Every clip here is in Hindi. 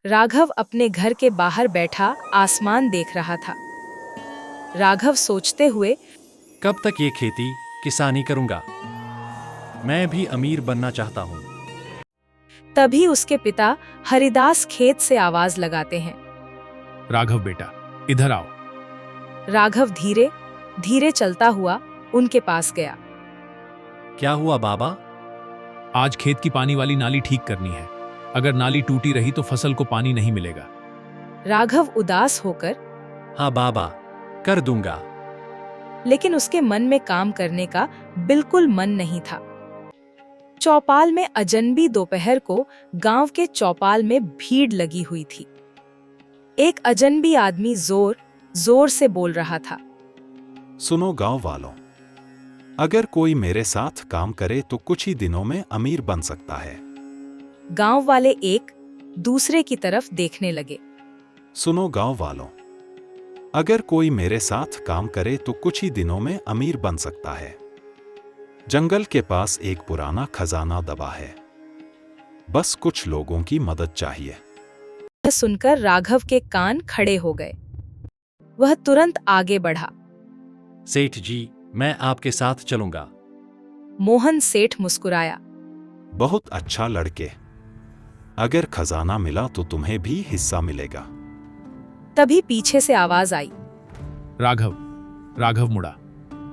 राघव अपने घर के बाहर बैठा आसमान देख रहा था। राघव सोचते हुए कब तक ये खेती किसानी करूंगा? मैं भी अमीर बनना चाहता हूँ। तभी उसके पिता हरिदास खेत से आवाज लगाते हैं। राघव बेटा, इधर आओ। राघव धीरे धीरे चलता हुआ उनके पास गया। क्या हुआ बाबा? आज खेत की पानी वाली नाली ठीक करनी है। अगर नाली टूटी रही तो फसल को पानी नहीं मिलेगा। राघव उदास होकर, हाँ बाबा, कर दूंगा। लेकिन उसके मन में काम करने का बिल्कुल मन नहीं था। चौपाल में अजनबी दोपहर को गांव के चौपाल में भीड़ लगी हुई थी। एक अजनबी आदमी जोर जोर से बोल रहा था। सुनो गांव वालों, अगर कोई मेरे साथ काम करे तो कुछ ही दिनों में अमीर बन सकता है। गांव वाले एक दूसरे की तरफ देखने लगे। सुनो गांव वालों, अगर कोई मेरे साथ काम करे तो कुछ ही दिनों में अमीर बन सकता है। जंगल के पास एक पुराना खजाना दबा है, बस कुछ लोगों की मदद चाहिए। यह सुनकर राघव के कान खड़े हो गए। वह तुरंत आगे बढ़ा। सेठ जी, मैं आपके साथ चलूंगा। मोहन सेठ मुस्कुराया। बहुत अच्छा लड़के, अगर खजाना मिला तो तुम्हें भी हिस्सा मिलेगा। तभी पीछे से आवाज आई। राघव मुड़ा।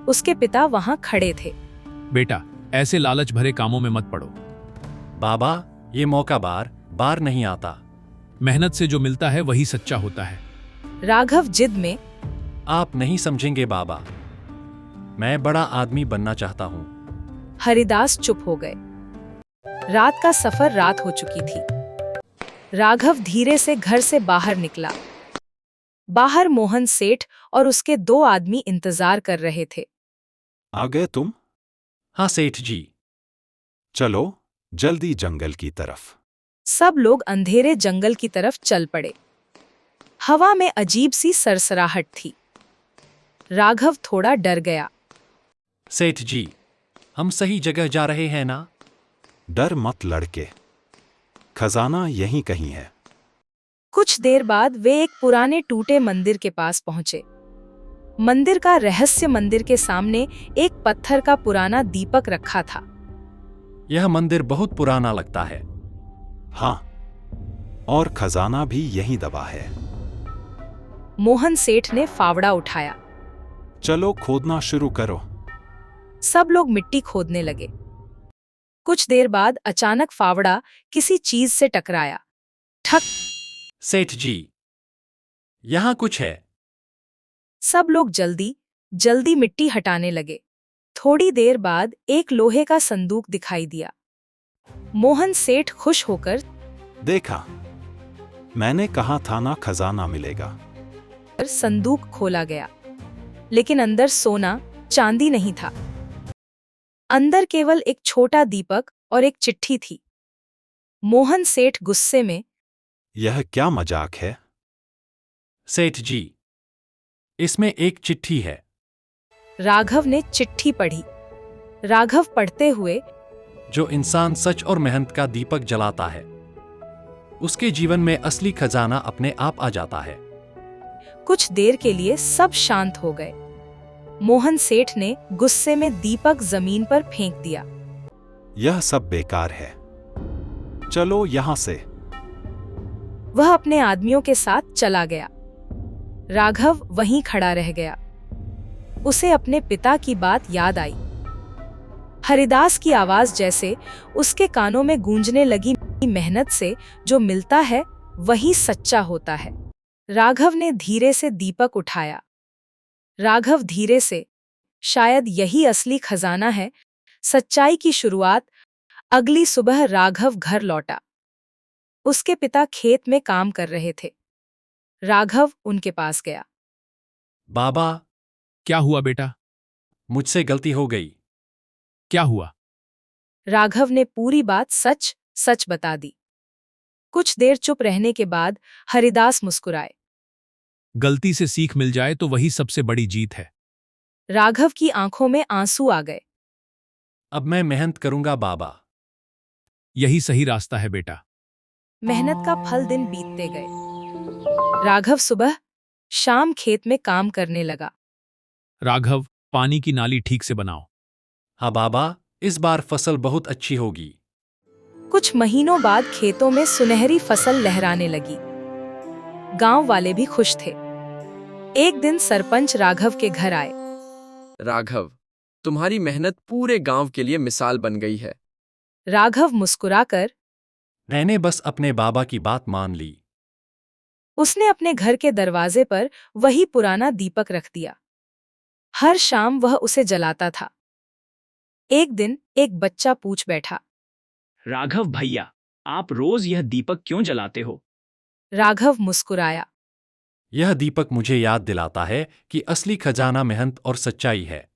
उसके पिता वहां खड़े थे। बेटा, ऐसे लालच भरे कामों में मत पड़ो। बाबा, ये मौका बार बार नहीं आता। मेहनत से जो मिलता है वही सच्चा होता है। राघव जिद में, आप नहीं समझेंगे बाबा, मैं बड़ा आदमी बनना चाहता हूँ। हरिदास चुप हो गए। रात का सफर रात हो चुकी थी। राघव धीरे से घर से बाहर निकला। बाहर मोहन सेठ और उसके दो आदमी इंतजार कर रहे थे। आ गए तुम? हाँ सेठ जी। चलो जल्दी जंगल की तरफ। सब लोग अंधेरे जंगल की तरफ चल पड़े। हवा में अजीब सी सरसराहट थी। राघव थोड़ा डर गया। सेठ जी, हम सही जगह जा रहे हैं ना? डर मत लड़के, खजाना यहीं कहीं है। कुछ देर बाद वे एक पुराने टूटे मंदिर के पास पहुंचे। मंदिर का रहस्य मंदिर के सामने एक पत्थर का पुराना दीपक रखा था। यह मंदिर बहुत पुराना लगता है। हाँ, और खजाना भी यहीं दबा है। मोहन सेठ ने फावड़ा उठाया। चलो खोदना शुरू करो। सब लोग मिट्टी खोदने लगे। कुछ देर बाद अचानक फावड़ा किसी चीज से टकराया। ठक! सेठ जी, यहाँ कुछ है। सब लोग जल्दी जल्दी मिट्टी हटाने लगे। थोड़ी देर बाद एक लोहे का संदूक दिखाई दिया। मोहन सेठ खुश होकर, देखा, मैंने कहा था ना खजाना मिलेगा। संदूक खोला गया, लेकिन अंदर सोना चांदी नहीं था। अंदर केवल एक छोटा दीपक और एक चिट्ठी थी। मोहन सेठ गुस्से में, यह क्या मजाक है? सेठ जी, इसमें एक चिट्ठी है। राघव ने चिट्ठी पढ़ी। राघव पढ़ते हुए, जो इंसान सच और मेहनत का दीपक जलाता है, उसके जीवन में असली खजाना अपने आप आ जाता है। कुछ देर के लिए सब शांत हो गए। मोहन सेठ ने गुस्से में दीपक जमीन पर फेंक दिया। यह सब बेकार है, चलो यहां से। वह अपने आदमियों के साथ चला गया। राघव वहीं खड़ा रह गया। उसे अपने पिता की बात याद आई। हरिदास की आवाज जैसे उसके कानों में गूंजने लगी, मेहनत से जो मिलता है वही सच्चा होता है। राघव ने धीरे से दीपक उठाया। राघव धीरे से, शायद यही असली खजाना है, सच्चाई की शुरुआत। अगली सुबह राघव घर लौटा। उसके पिता खेत में काम कर रहे थे। राघव उनके पास गया। बाबा, क्या हुआ बेटा? मुझसे गलती हो गई। क्या हुआ? राघव ने पूरी बात सच सच बता दी। कुछ देर चुप रहने के बाद हरिदास मुस्कुराए। गलती से सीख मिल जाए तो वही सबसे बड़ी जीत है। राघव की आंखों में आंसू आ गए। अब मैं मेहनत करूंगा बाबा। यही सही रास्ता है बेटा। मेहनत का फल दिन बीतते गए। राघव सुबह शाम खेत में काम करने लगा। राघव, पानी की नाली ठीक से बनाओ। हाँ बाबा, इस बार फसल बहुत अच्छी होगी। कुछ महीनों बाद खेतों में सुनहरी फसल लहराने लगी। गांव वाले भी खुश थे। एक दिन सरपंच राघव के घर आए। राघव, तुम्हारी मेहनत पूरे गांव के लिए मिसाल बन गई है। राघव मुस्कुराकर मैंने बस अपने बाबा की बात मान ली। उसने अपने घर के दरवाजे पर वही पुराना दीपक रख दिया। हर शाम वह उसे जलाता था। एक दिन एक बच्चा पूछ बैठा। राघव भैया, आप रोज यह दीपक क्यों जलाते हो? राघव मुस्कुराया। यह दीपक मुझे याद दिलाता है कि असली खजाना मेहनत और सच्चाई है।